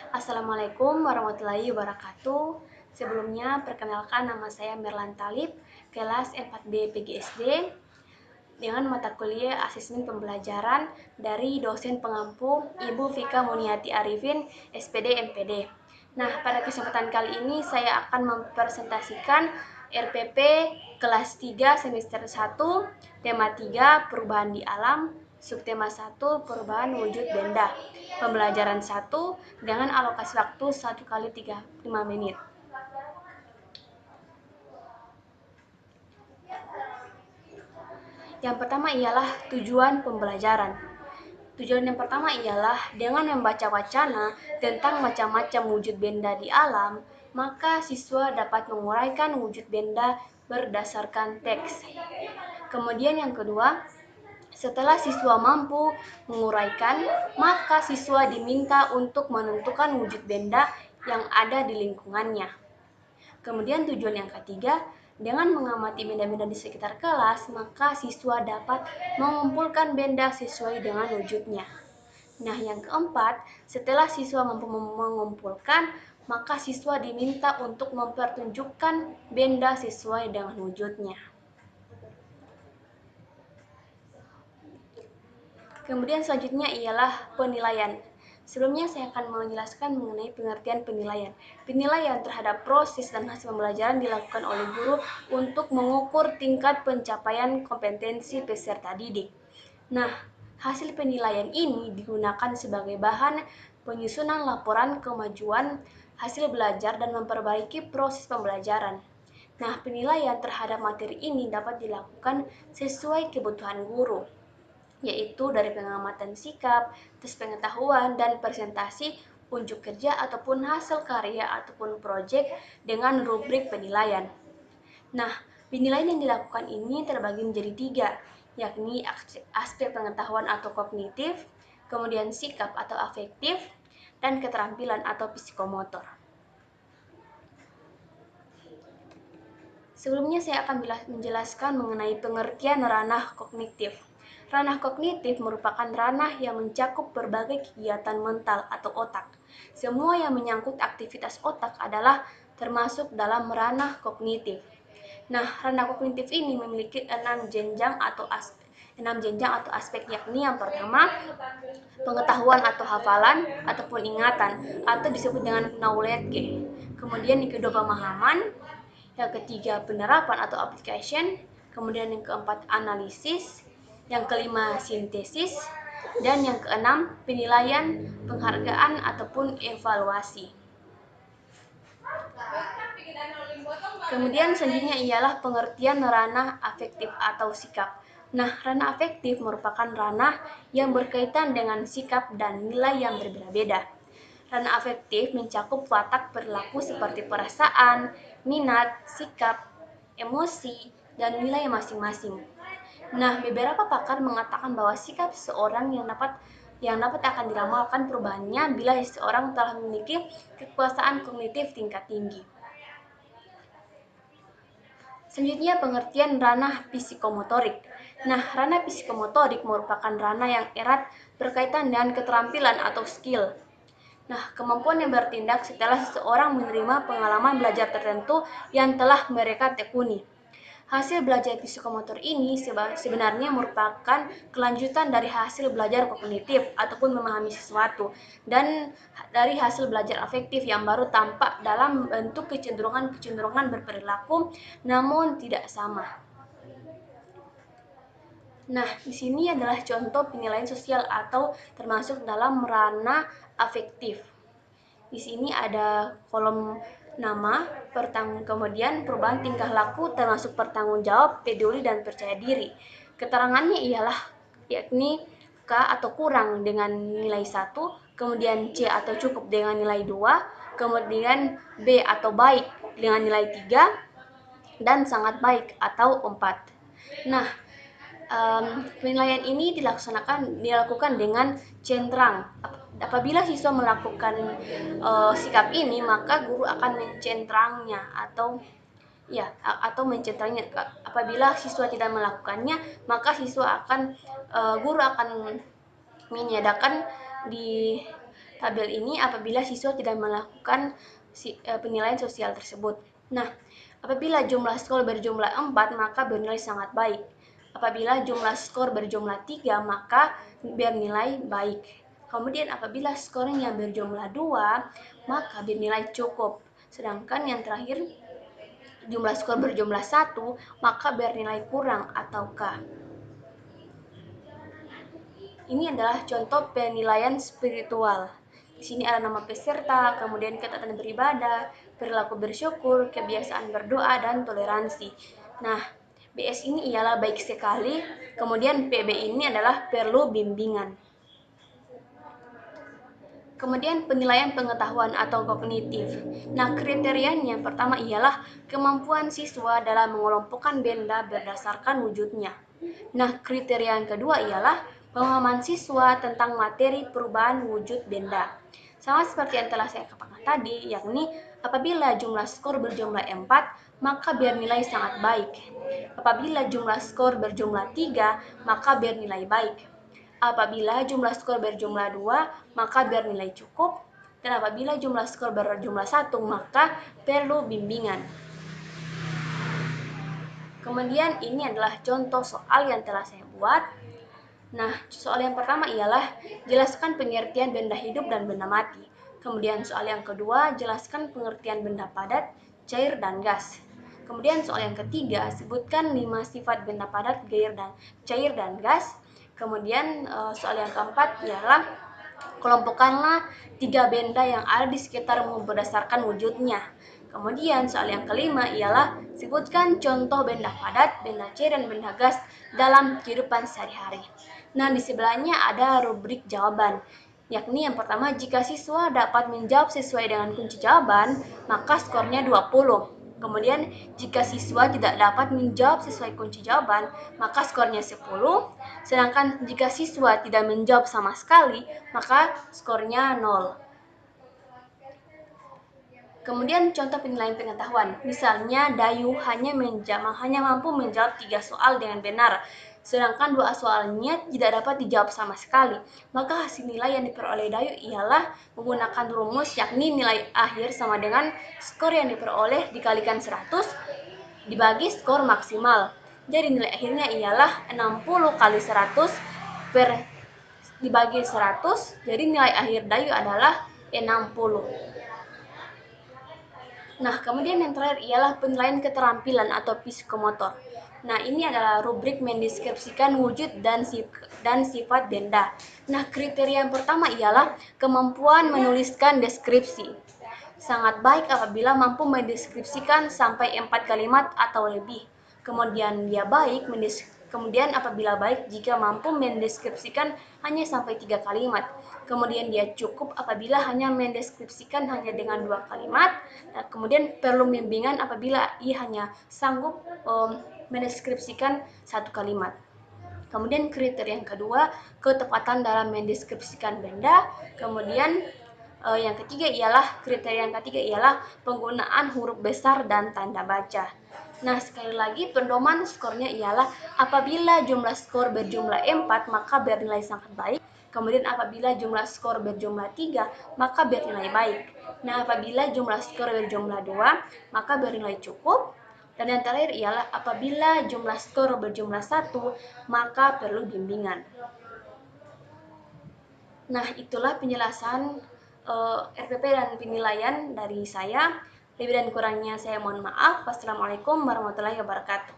Assalamualaikum warahmatullahi wabarakatuh. Sebelumnya, perkenalkan nama saya Merlan Talib, kelas 4B PGSD, dengan mata kuliah Asesmen Pembelajaran dari dosen pengampu Ibu Vika Muniati Arifin, SPD MPD. Nah, pada kesempatan kali ini saya akan mempresentasikan RPP kelas 3 semester 1, tema 3 perubahan di alam, subtema 1 perubahan wujud benda. Pembelajaran 1 dengan alokasi waktu 1 kali 35 menit. Yang pertama ialah tujuan pembelajaran. Tujuan yang pertama ialah dengan membaca wacana tentang macam-macam wujud benda di alam, maka siswa dapat menguraikan wujud benda berdasarkan teks. Kemudian yang kedua, setelah siswa mampu menguraikan, maka siswa diminta untuk menentukan wujud benda yang ada di lingkungannya. Kemudian tujuan yang ketiga, dengan mengamati benda-benda di sekitar kelas, maka siswa dapat mengumpulkan benda sesuai dengan wujudnya. Nah, yang keempat, setelah siswa mampu mengumpulkan, maka siswa diminta untuk mempertunjukkan benda sesuai dengan wujudnya. Kemudian selanjutnya ialah penilaian. Sebelumnya saya akan menjelaskan mengenai pengertian penilaian. Penilaian terhadap proses dan hasil pembelajaran dilakukan oleh guru untuk mengukur tingkat pencapaian kompetensi peserta didik. Nah, hasil penilaian ini digunakan sebagai bahan penyusunan laporan kemajuan hasil belajar dan memperbaiki proses pembelajaran. Nah, penilaian terhadap materi ini dapat dilakukan sesuai kebutuhan guru, yaitu dari pengamatan sikap, tes pengetahuan, dan presentasi, unjuk kerja ataupun hasil karya ataupun proyek dengan rubrik penilaian. Nah, penilaian yang dilakukan ini terbagi menjadi 3, yakni aspek pengetahuan atau kognitif, kemudian sikap atau afektif, dan keterampilan atau psikomotor. Sebelumnya saya akan menjelaskan mengenai pengertian ranah kognitif. Ranah kognitif merupakan ranah yang mencakup berbagai kegiatan mental atau otak. Semua yang menyangkut aktivitas otak adalah termasuk dalam ranah kognitif. Nah, ranah kognitif ini memiliki 6 jenjang atau aspek, yakni yang pertama, pengetahuan atau hafalan ataupun ingatan atau disebut dengan knowledge. Kemudian yang kedua, pemahaman. Yang ketiga, penerapan atau application. Kemudian yang keempat, analisis. Yang kelima, sintesis. Dan yang keenam, penilaian, penghargaan ataupun evaluasi. Kemudian selanjutnya ialah pengertian ranah afektif atau sikap. Nah, ranah afektif merupakan ranah yang berkaitan dengan sikap dan nilai yang berbeda-beda. Ranah afektif mencakup watak perilaku seperti perasaan, minat, sikap, emosi, dan nilai masing-masing. Nah, beberapa pakar mengatakan bahwa sikap seseorang yang dapat akan diramalkan perubahannya bila seseorang telah memiliki kekuasaan kognitif tingkat tinggi. Selanjutnya, pengertian ranah psikomotorik. Nah, ranah psikomotorik merupakan ranah yang erat berkaitan dengan keterampilan atau skill. Nah, kemampuan yang bertindak setelah seseorang menerima pengalaman belajar tertentu yang telah mereka tekuni. Hasil belajar psikomotor ini sebenarnya merupakan kelanjutan dari hasil belajar kognitif ataupun memahami sesuatu, dan dari hasil belajar afektif yang baru tampak dalam bentuk kecenderungan berperilaku namun tidak sama. Nah, di sini adalah contoh penilaian sosial atau termasuk dalam ranah afektif. Di sini ada kolom nama, kemudian perubahan tingkah laku termasuk bertanggung jawab, peduli, dan percaya diri. Keterangannya ialah yakni K atau kurang dengan nilai 1, kemudian C atau cukup dengan nilai 2, kemudian B atau baik dengan nilai 3, dan sangat baik atau 4. Nah, penilaian ini dilakukan dengan centrang. Apabila siswa melakukan sikap ini, maka guru akan mencentrangnya atau ya atau mencentralnya. Apabila siswa tidak melakukannya, maka guru akan meniadakan di tabel ini apabila siswa tidak melakukan penilaian sosial tersebut. Nah, apabila jumlah skor berjumlah 4, maka bernilai sangat baik. Apabila jumlah skor berjumlah 3, maka bernilai baik. Kemudian apabila skornya berjumlah 2, maka bernilai cukup. Sedangkan yang terakhir, jumlah skor berjumlah 1, maka bernilai kurang atau K. Ini adalah contoh penilaian spiritual. Di sini ada nama peserta, kemudian ketaatan beribadah, perilaku bersyukur, kebiasaan berdoa, dan toleransi. Nah, BS ini ialah baik sekali, kemudian PB ini adalah perlu bimbingan. Kemudian penilaian pengetahuan atau kognitif. Nah, kriterianya yang pertama ialah kemampuan siswa dalam mengelompokkan benda berdasarkan wujudnya. Nah, kriteria yang kedua ialah pemahaman siswa tentang materi perubahan wujud benda. Sama seperti yang telah saya katakan tadi, yakni apabila jumlah skor berjumlah 4, maka bernilai sangat baik. Apabila jumlah skor berjumlah 3, maka bernilai baik. Apabila jumlah skor berjumlah 2, maka bernilai cukup. Dan apabila jumlah skor berjumlah 1, maka perlu bimbingan. Kemudian ini adalah contoh soal yang telah saya buat. Nah, soal yang pertama ialah jelaskan pengertian benda hidup dan benda mati. Kemudian soal yang kedua, jelaskan pengertian benda padat, cair, dan gas. Kemudian soal yang ketiga, sebutkan 5 sifat benda padat, cair, dan gas. Kemudian soal yang keempat ialah kelompokkanlah 3 benda yang ada di sekitarmu berdasarkan wujudnya. Kemudian soal yang kelima ialah sebutkan contoh benda padat, benda cair, dan benda gas dalam kehidupan sehari-hari. Nah, di sebelahnya ada rubrik jawaban, yakni yang pertama, jika siswa dapat menjawab sesuai dengan kunci jawaban, maka skornya 20. Kemudian, jika siswa tidak dapat menjawab sesuai kunci jawaban, maka skornya 10. Sedangkan jika siswa tidak menjawab sama sekali, maka skornya 0. Kemudian contoh penilaian pengetahuan. Misalnya Dayu hanya mampu menjawab 3 soal dengan benar, sedangkan 2 soalnya tidak dapat dijawab sama sekali. Maka hasil nilai yang diperoleh Dayu ialah menggunakan rumus, yakni nilai akhir sama dengan skor yang diperoleh dikalikan 100 dibagi skor maksimal. Jadi nilai akhirnya ialah 60 kali 100 dibagi 100, jadi nilai akhir Dayu adalah 60. Nah, kemudian yang terakhir ialah penilaian keterampilan atau psikomotor. Nah, ini adalah rubrik mendeskripsikan wujud dan sifat benda. Nah, kriteria yang pertama ialah kemampuan menuliskan deskripsi. Sangat baik apabila mampu mendeskripsikan sampai 4 kalimat atau lebih. Kemudian Kemudian apabila baik jika mampu mendeskripsikan hanya sampai 3 kalimat. Kemudian dia cukup apabila hanya mendeskripsikan hanya dengan 2 kalimat. Nah, kemudian perlu bimbingan apabila ia hanya sanggup mendeskripsikan 1 kalimat. Kemudian kriteria yang kedua, ketepatan dalam mendeskripsikan benda. Kemudian kriteria yang ketiga ialah penggunaan huruf besar dan tanda baca. Nah, sekali lagi pendoman skornya ialah apabila jumlah skor berjumlah 4, maka bernilai sangat baik. Kemudian apabila jumlah skor berjumlah 3, maka bernilai baik. Nah, apabila jumlah skor berjumlah 2, maka bernilai cukup. Dan yang terakhir ialah apabila jumlah skor berjumlah 1, maka perlu bimbingan. Nah, itulah penjelasan RPP dan penilaian dari saya. Lebih dan kurangnya saya mohon maaf. Wassalamualaikum warahmatullahi wabarakatuh.